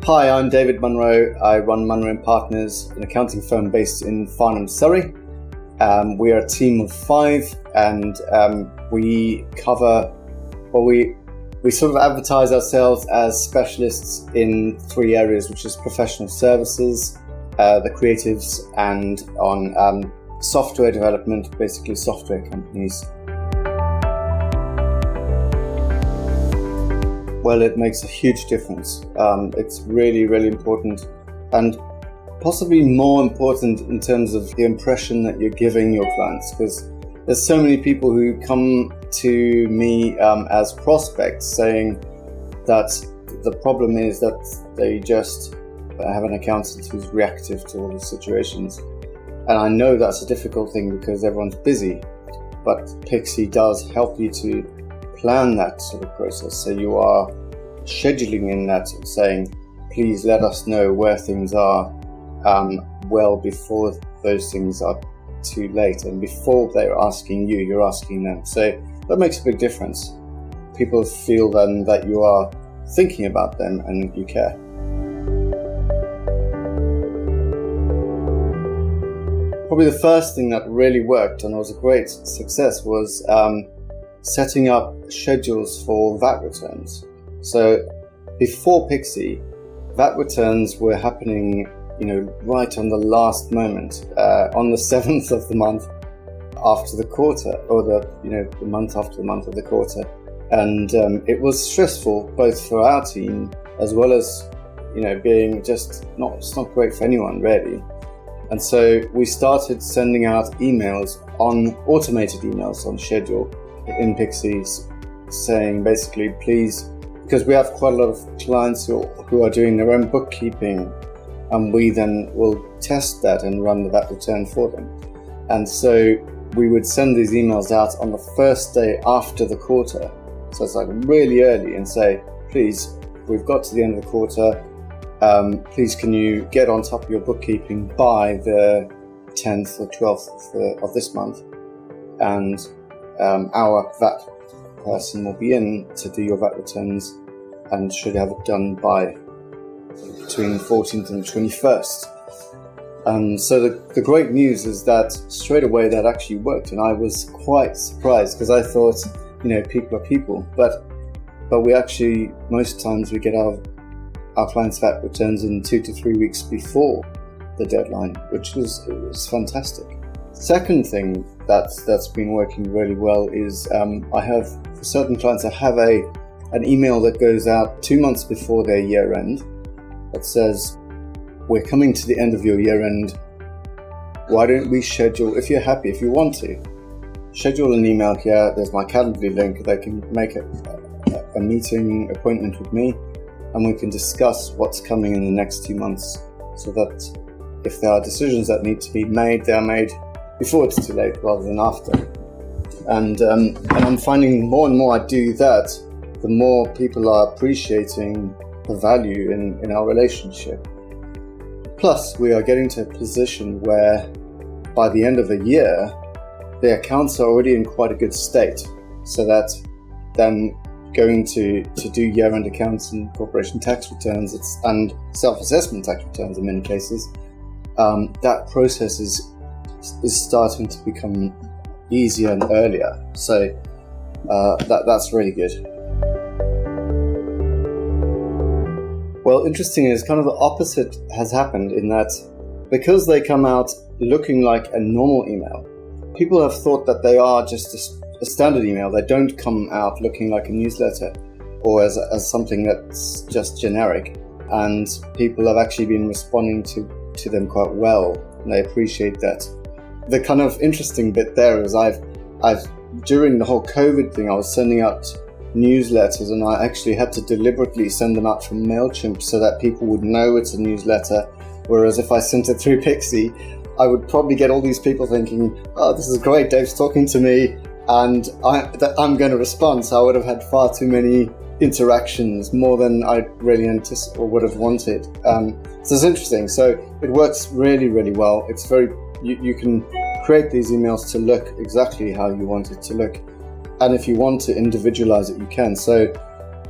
Hi, I'm David Munro. I run Munro and Partners, an accounting firm based in Farnham, Surrey. We are a team of 5, and we cover, we sort of advertise ourselves as specialists in 3 areas, which is professional services, the creatives, and on software development, basically software companies. Well, it makes a huge difference. It's really, really important, and possibly more important in terms of the impression that you're giving your clients, because there's so many people who come to me as prospects saying that the problem is that they just have an accountant who's reactive to all these situations. And I know that's a difficult thing because everyone's busy, but Pixie does help you to plan that sort of process. So you are scheduling in that, saying, please let us know where things are well before those things are too late, and before they're asking you, you're asking them. So that makes a big difference. People feel then that you are thinking about them and you care. Probably the first thing that really worked and was a great success was setting up schedules for VAT returns. So before Pixie, VAT returns were happening, right on the last moment, on the 7th of the month after the quarter, or the month after the month of the quarter. And it was stressful both for our team as well as, being just it's not great for anyone really. And so we started sending out automated emails on schedule in Pixie, saying basically, please, because we have quite a lot of clients who are doing their own bookkeeping, and we then will test that and run the VAT return for them. And so we would send these emails out on the first day after the quarter. So it's like really early, and say, please, we've got to the end of the quarter. Please, can you get on top of your bookkeeping by the 10th or 12th of this month? And our VAT person will be in to do your VAT returns and should have it done by between the 14th and the 21st. So the great news is that straight away that actually worked, and I was quite surprised because I thought, people are people, but we actually, most times we get our clients' VAT returns in 2 to 3 weeks before the deadline, which was fantastic. Second thing that's been working really well is I have, for certain clients, I have an email that goes out 2 months before their year end that says, we're coming to the end of your year end. Why don't we schedule, if you're happy, if you want to, schedule an email here. There's my Calendly link. They can make a meeting appointment with me, and we can discuss what's coming in the next 2 months, so that if there are decisions that need to be made, they're made before it's too late rather than after. And I'm finding more and more I do that, the more people are appreciating the value in our relationship. Plus, we are getting to a position where by the end of the year, the accounts are already in quite a good state, so that then going to do year-end accounts and corporation tax returns and self-assessment tax returns in many cases, that process is starting to become easier and earlier. So that's really good. Well, interesting is kind of the opposite has happened, in that because they come out looking like a normal email, people have thought that they are just a standard email. They don't come out looking like a newsletter or as something that's just generic. And people have actually been responding to them quite well, and they appreciate that. The kind of interesting bit there is I've during the whole COVID thing, I was sending out newsletters, and I actually had to deliberately send them out from MailChimp so that people would know it's a newsletter. Whereas if I sent it through Pixie, I would probably get all these people thinking, oh, this is great, Dave's talking to me, and I'm going to respond. So I would have had far too many interactions, more than I really anticipated or would have wanted. So it's interesting. So it works really, really well. It's you can create these emails to look exactly how you want it to look. And if you want to individualize it, you can. So,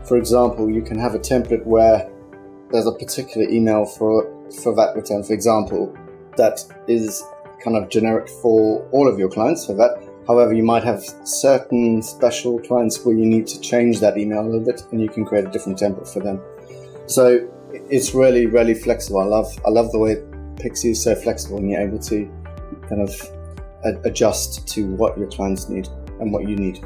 for example, you can have a template where there's a particular email for VAT return, for example, that is kind of generic for all of your clients for VAT. However, you might have certain special clients where you need to change that email a little bit, and you can create a different template for them. So it's really, really flexible. I love the way Pixie is so flexible, and you're able to kind of adjust to what your clients need and what you need.